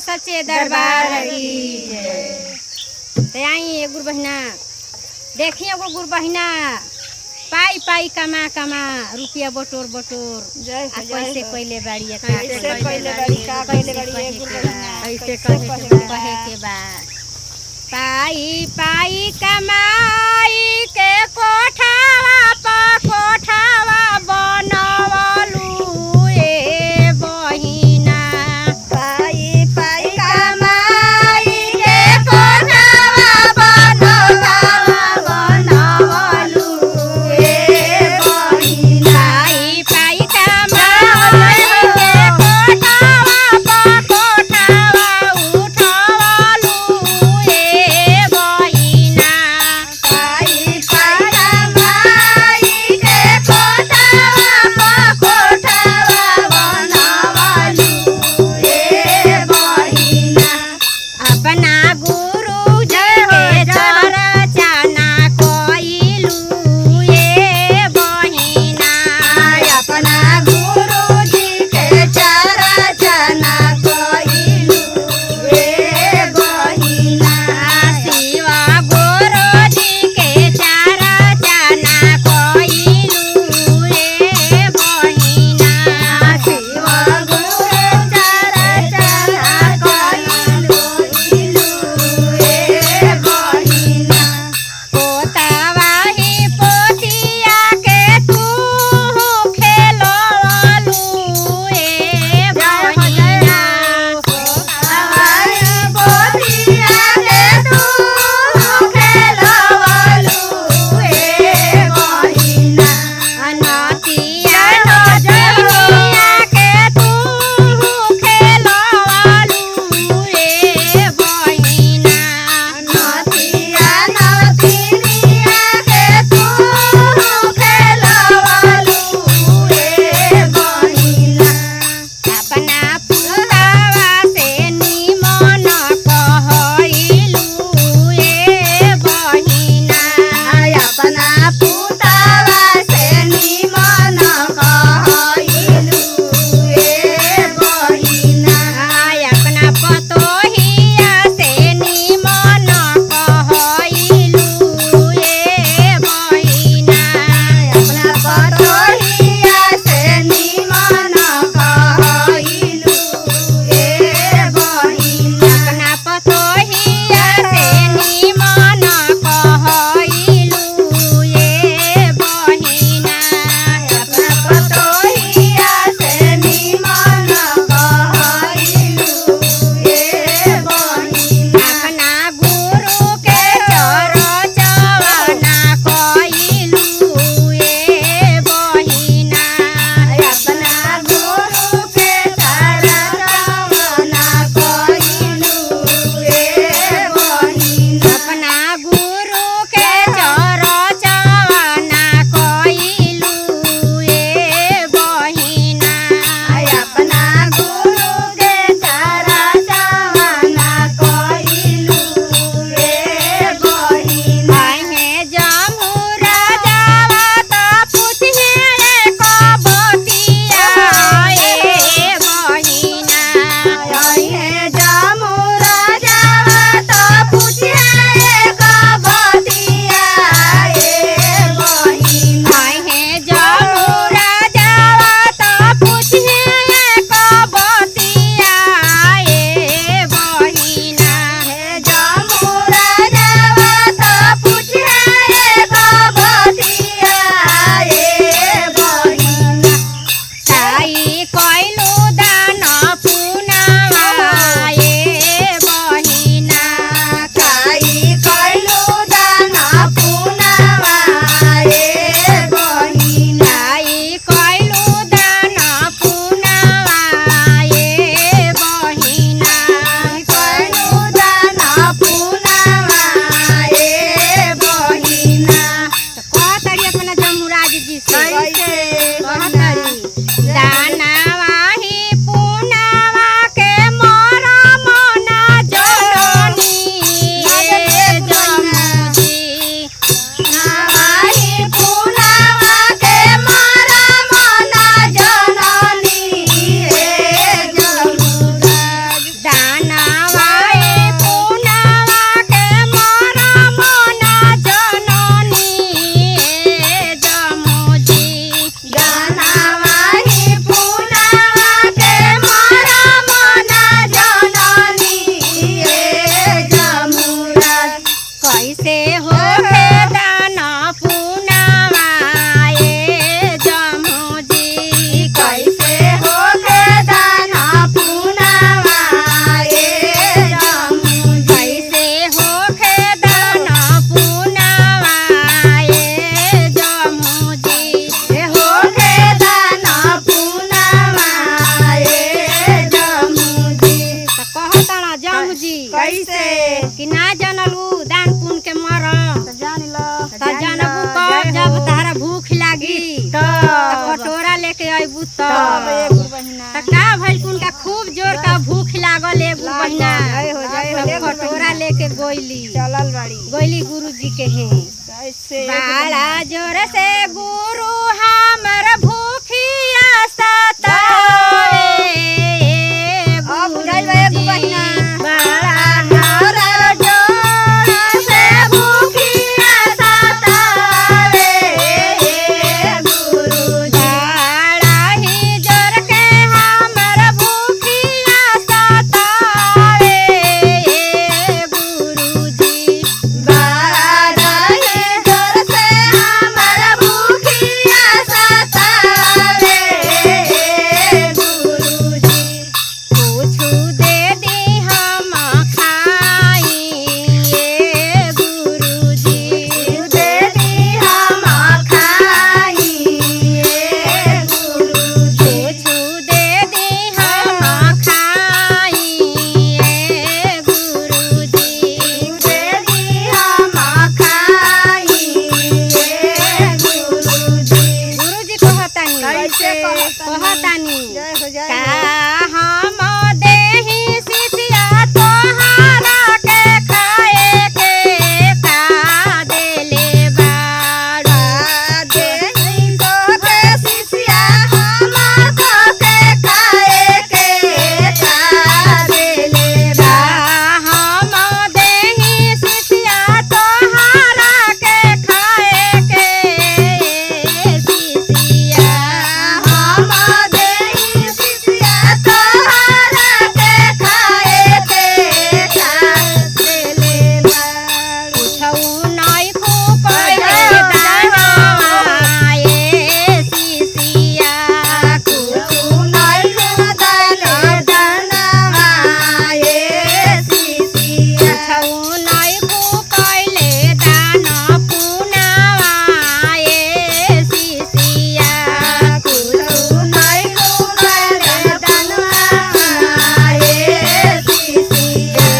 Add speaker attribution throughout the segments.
Speaker 1: सच्चे दरबार की जय। तो आई गुरु बहिना देखिए वो गुरु बहिना पाई पाई कमा कमा रुपया बटोर बटोर कैसे पहले बाड़ी कैसे पहले बाड़ी का पहले बाड़ी गुरु बहिना कैसे कहे के बाद पाई पाई कमाई के कोठावा बनवलू ए बहिना पाई पाई कमाई के कोठावा बनवलू ए बहिना पाई कमाई के कोठावा उठवलू ए बहिना पाई पाई कमाई गुरुजी
Speaker 2: कैसे
Speaker 1: कि ना जानलू दान पुण्य के मरम
Speaker 2: तो जान लो
Speaker 1: त जानबू कब जब तारा भूख लागी त कटोरा लेके अइबू
Speaker 2: तब ए
Speaker 1: तब
Speaker 2: गुरु बहिना
Speaker 1: त का भइल कुनका खूब जोर का भूख लागल ए गुरु बहिना
Speaker 2: जय हो जय हो
Speaker 1: तब कटोरा लेके गोइली
Speaker 2: चलल बाड़ी
Speaker 1: गोइली गुरुजी के हैं
Speaker 2: कैसे
Speaker 1: बड़ा जोर से गुरु हमर भूखिया सतावे
Speaker 2: अब बुझाइल बा ए गुरु बहिना
Speaker 1: बड़ा जोर जोर से भूखिया सतावे गुरुजी बड़ा ही जोर के हमर भूखिया सतावे गुरुजी बड़ा ही जोर से हमर भूखिया सतावे गुरुजी कुछु दे दे हम खाई गुरुजी दे दे हम खाई गुरुजी कुछु दे दे हम खाई गुरुजी दे दे हम खाई गुरुजी गुरुजी कहतानी
Speaker 2: कैसे
Speaker 1: कहतानी
Speaker 2: जय हो जय
Speaker 1: का
Speaker 2: हो
Speaker 1: हम देहि शिष्या तोहारा के खाए के का देले बाड़ा
Speaker 2: देहि तो के शिष्या हम तो के खाए के
Speaker 1: का देले बा हम देहि शिष्या तोहारा के खाए के शिष्या
Speaker 2: हम देहि शिष्या तोहरा के खाए के खा
Speaker 1: देले बा कुछौ नहीं खू कहे दाए शिष्या
Speaker 2: कुछु नहीं खुदल दनवाए शिष्या
Speaker 1: कुछौ नहीं खू कइले दान पुनावाए शिष्या
Speaker 2: कुछु नहीं खुदल दनवाए शिष्या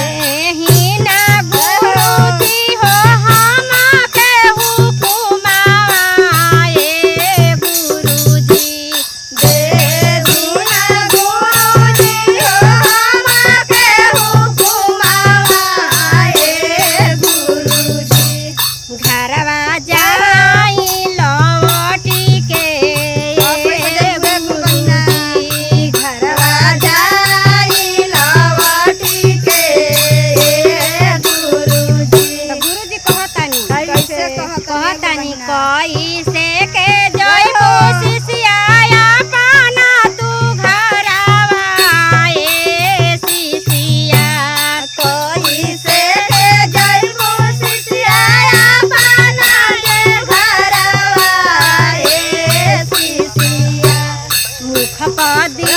Speaker 1: हीना गुरुजी हो हम के हुकुमाए गुरुजी
Speaker 2: दे दीना गुरुजी हो हमके हुकुमाए गुरुजी
Speaker 1: घरवा जाई लौटी के गुरुजी
Speaker 2: घरवा जाई लवटी के गुरुजी
Speaker 1: गुरुजी कहतानी
Speaker 2: कैसे
Speaker 1: कहतानी कैसे के जय हो शिष्या अपना तू घरवा शिष्या
Speaker 2: कैसे के जय हो शिष्या अपना के घरवा शिष्या
Speaker 1: मुख पदी